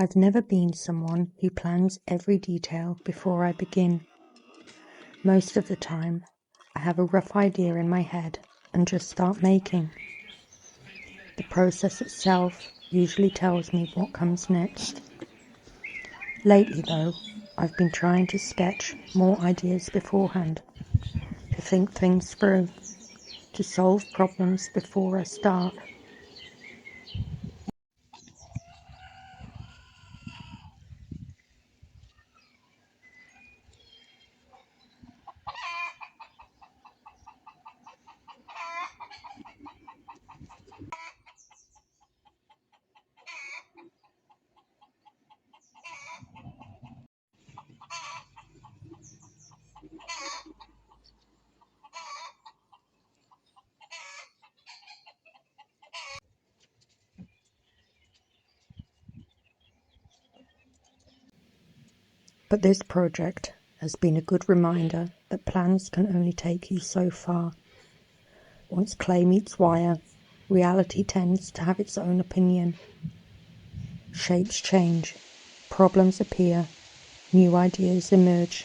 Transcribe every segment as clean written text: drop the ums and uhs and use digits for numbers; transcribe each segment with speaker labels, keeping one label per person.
Speaker 1: I've never been someone who plans every detail before I begin. Most of the time, I have a rough idea in my head and just start making. The process itself usually tells me what comes next. Lately though, I've been trying to sketch more ideas beforehand, to think things through, to solve problems before I start. But this project has been a good reminder that plans can only take you so far. Once clay meets wire, reality tends to have its own opinion. Shapes change, problems appear, new ideas emerge.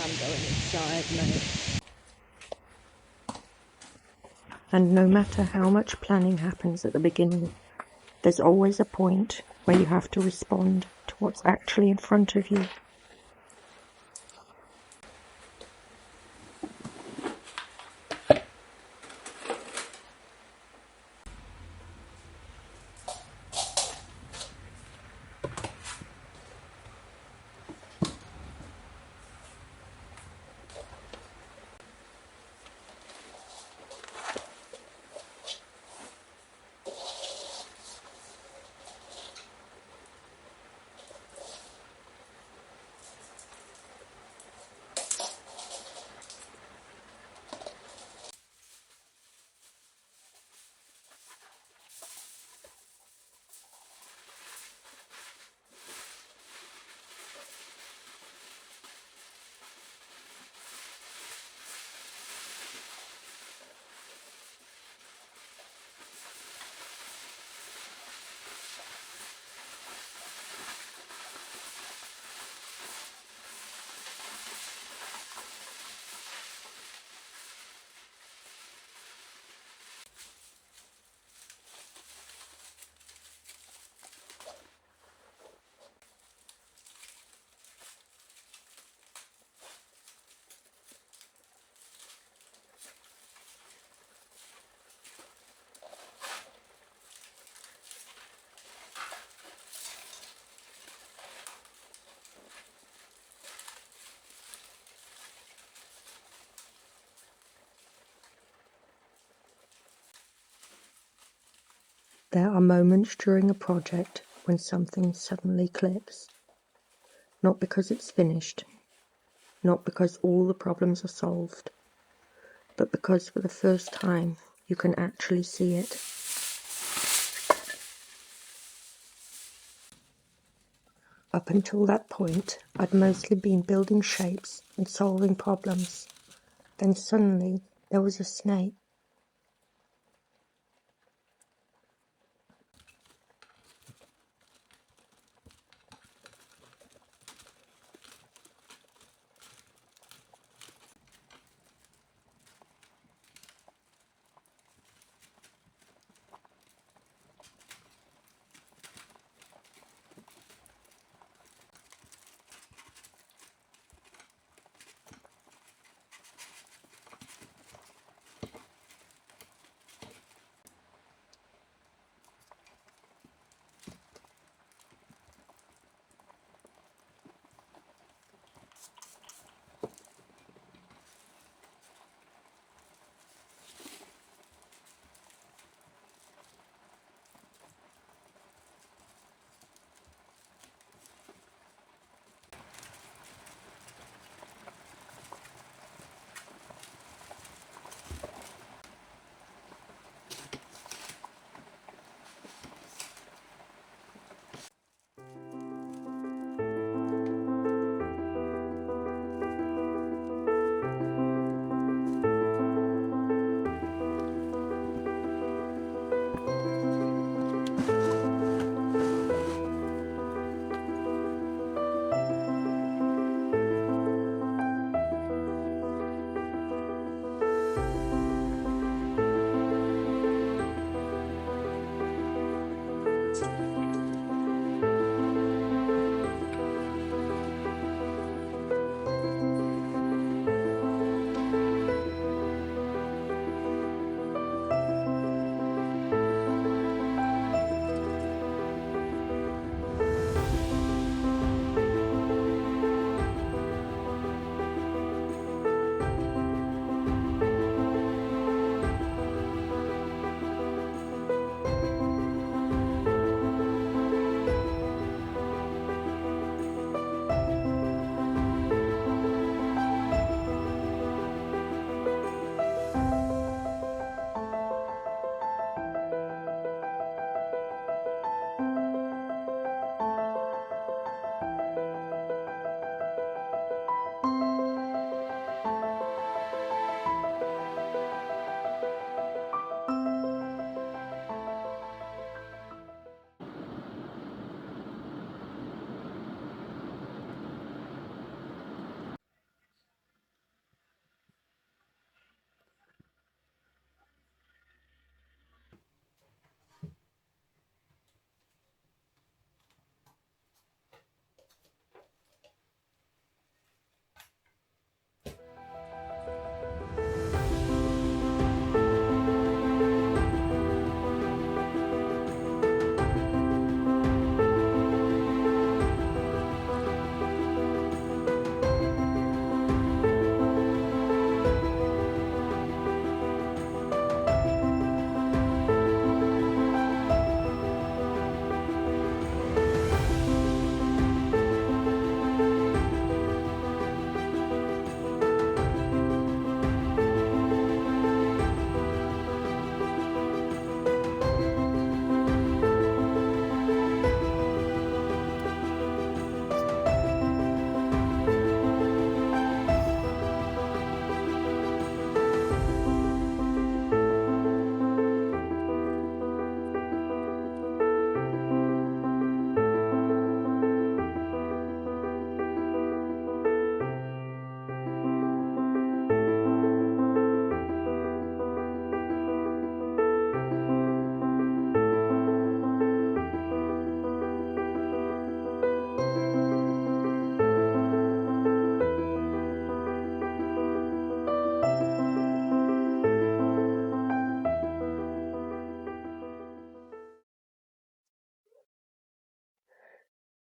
Speaker 2: I'm going inside mode.
Speaker 1: And no matter how much planning happens at the beginning, there's always a point where you have to respond to what's actually in front of you. There are moments during a project when something suddenly clicks. Not because it's finished, not because all the problems are solved, but because for the first time you can actually see it. Up until that point, I'd mostly been building shapes and solving problems. Then suddenly there was a snake.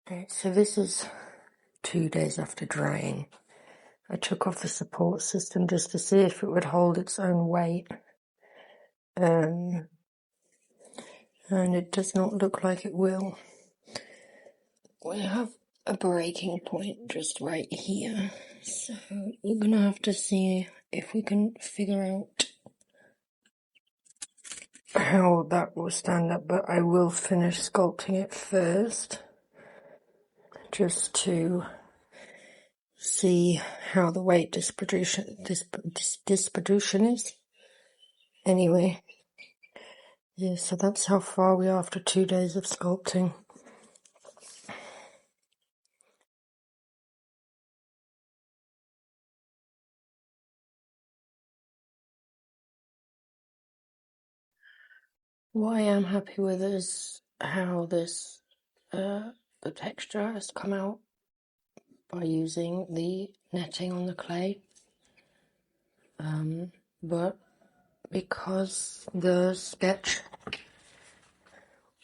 Speaker 1: Okay, so this is 2 days after drying. I took off the support system just to see if it would hold its own weight. And it does not look like it will. We have a breaking point just right here. So we're gonna have to see if we can figure out how that will stand up, but I will finish sculpting it first, just to see how the weight distribution is. Anyway, yeah, so that's how far we are after 2 days of sculpting. What I am happy with is how this, the texture has come out by using the netting on the clay. But because the sketch,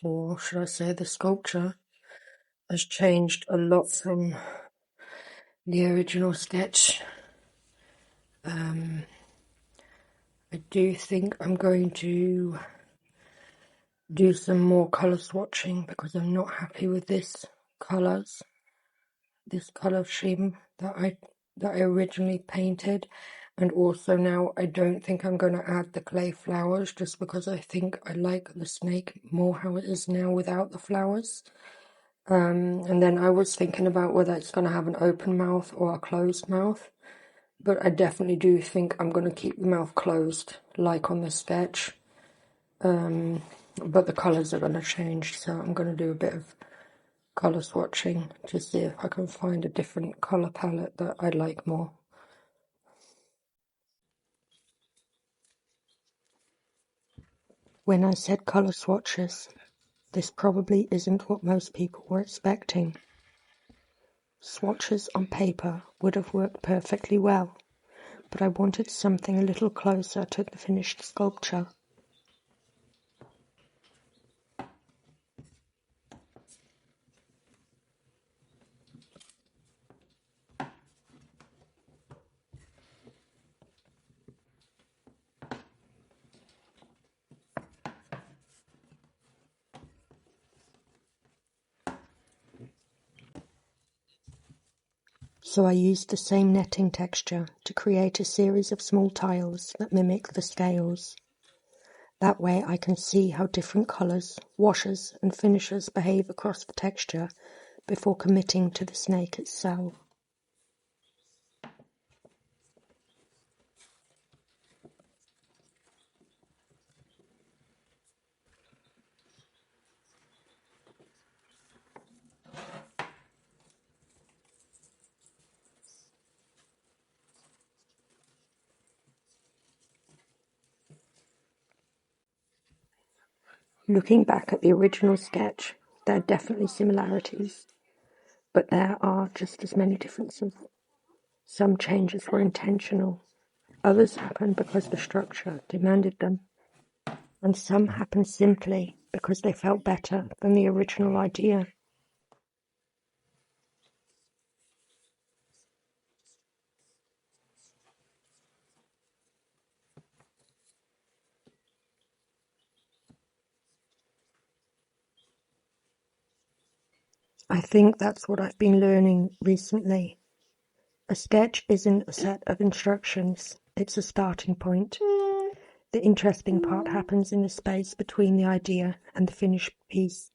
Speaker 1: or should I say the sculpture, has changed a lot from the original sketch, I do think I'm going to do some more colour swatching because I'm not happy with this colour scheme that I originally painted. And also now I don't think I'm going to add the clay flowers, just because I think I like the snake more how it is now without the flowers. And then I was thinking about whether it's going to have an open mouth or a closed mouth, but I definitely do think I'm going to keep the mouth closed like on the sketch. But the colours are going to change, so I'm going to do a bit of colour swatching to see if I can find a different colour palette that I like more. When I said colour swatches, this probably isn't what most people were expecting. Swatches on paper would have worked perfectly well, but I wanted something a little closer to the finished sculpture. So I used the same netting texture to create a series of small tiles that mimic the scales. That way I can see how different colours, washes and finishes behave across the texture before committing to the snake itself. Looking back at the original sketch, there are definitely similarities, but there are just as many differences. Some changes were intentional, others happened because the structure demanded them, and some happened simply because they felt better than the original idea. I think that's what I've been learning recently. A sketch isn't a set of instructions, it's a starting point. The interesting part happens in the space between the idea and the finished piece.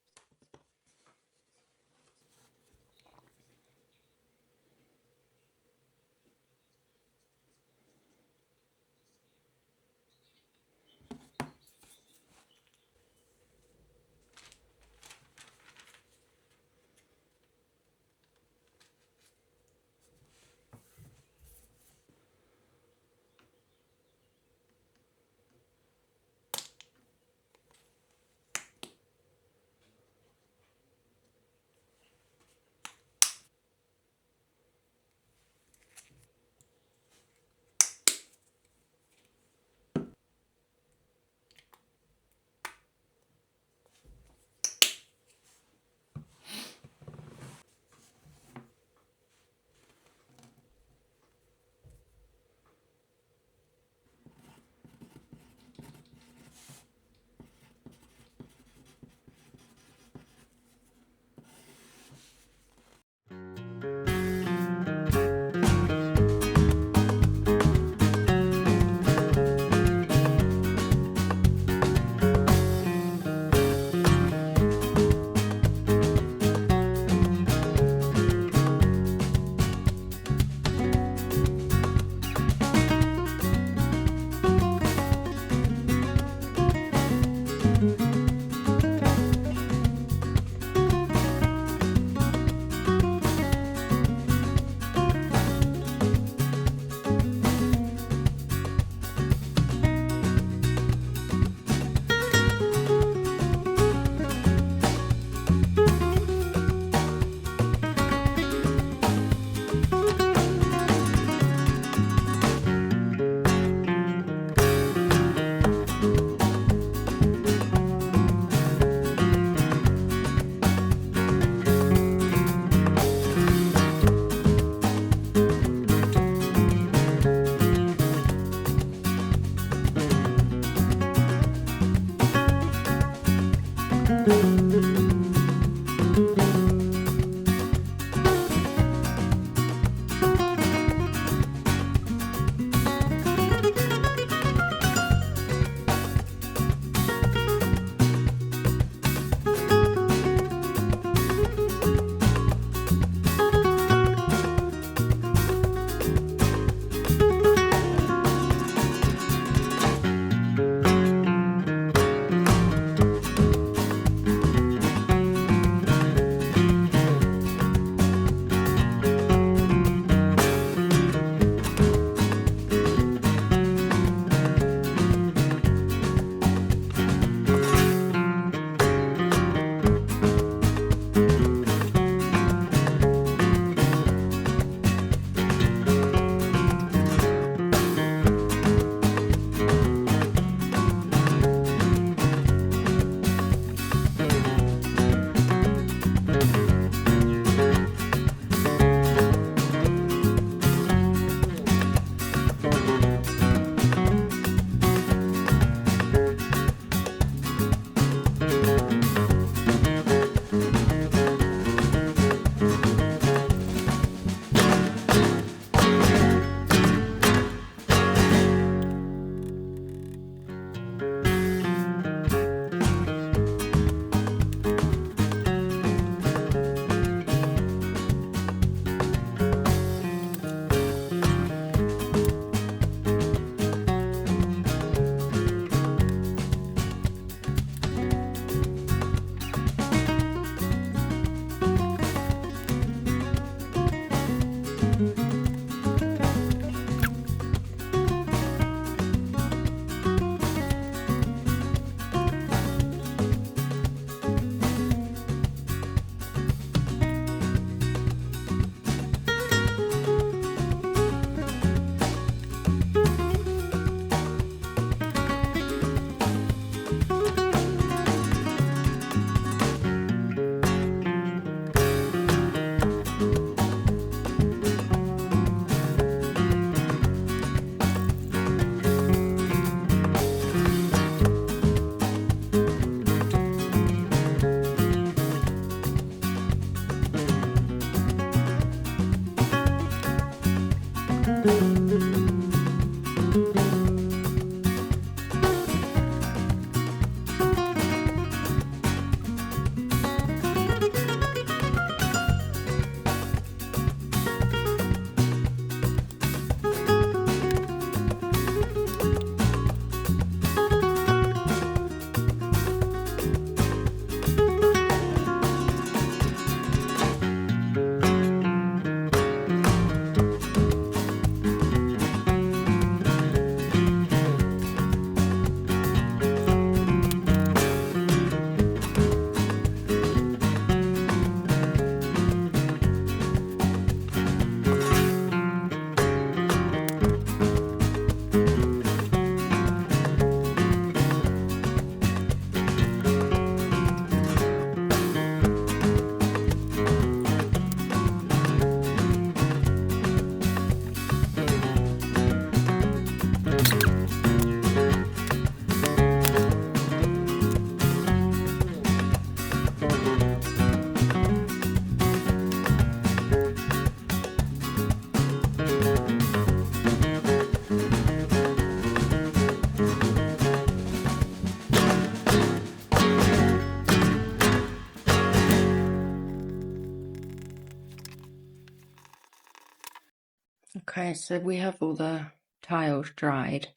Speaker 1: Okay, so we have all the tiles dried.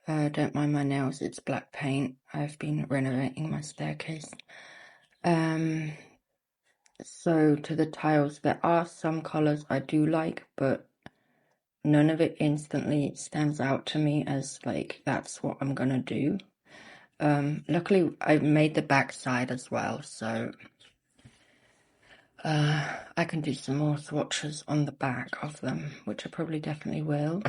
Speaker 1: Don't mind my nails, it's black paint. I've been renovating my staircase. So to the tiles, there are some colours I do like, but none of it instantly stands out to me as like, that's what I'm gonna do. Luckily I made the back side as well, so I can do some more swatches on the back of them, which I probably definitely will.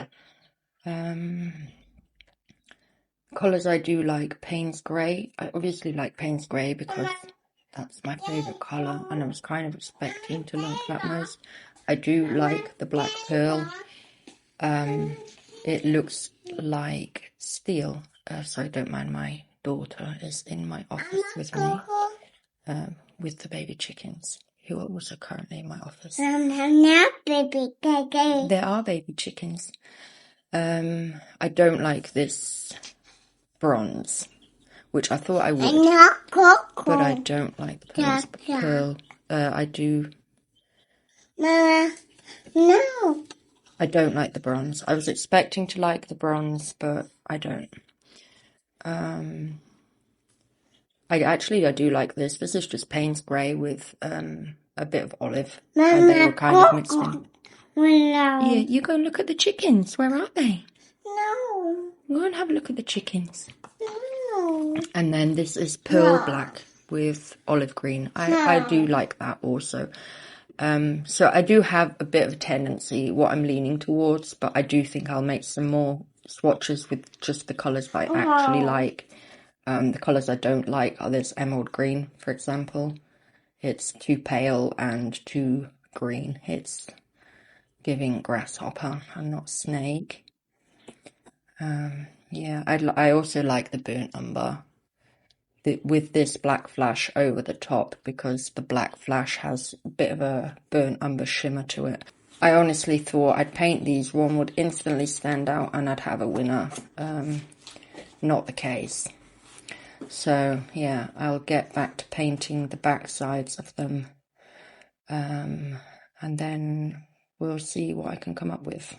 Speaker 1: Colours I do like, Payne's Grey. I obviously like Payne's Grey because that's my favourite colour, and I was kind of expecting to like that most. I do like the Black Pearl. It looks like steel, so I don't mind. My daughter is in my office with me. with the baby chickens, who are also currently in my office.
Speaker 3: Now, baby, baby.
Speaker 1: There are baby chickens. I don't like this bronze, which I thought I would, but I don't like the pearl. I do.
Speaker 3: Mama, no.
Speaker 1: I don't like the bronze. I was expecting to like the bronze, but I don't. I do like this. This is just Payne's grey with a bit of olive, and they were kind of mixed in.
Speaker 3: No.
Speaker 1: Yeah, you go and look at the chickens. Where are they?
Speaker 3: No.
Speaker 1: Go and have a look at the chickens.
Speaker 3: No.
Speaker 1: And then this is pearl black with olive green. I do like that also. So I do have a bit of a tendency, what I'm leaning towards, but I do think I'll make some more swatches with just the colours that I actually like. The colours I don't like are this emerald green, for example. It's too pale and too green. It's giving grasshopper and not snake. Yeah, I also like the burnt umber with this black flash over the top, because the black flash has a bit of a burnt umber shimmer to it. I honestly thought I'd paint these, one would instantly stand out and I'd have a winner. Not the case. So yeah, I'll get back to painting the back sides of them, and then we'll see what I can come up with.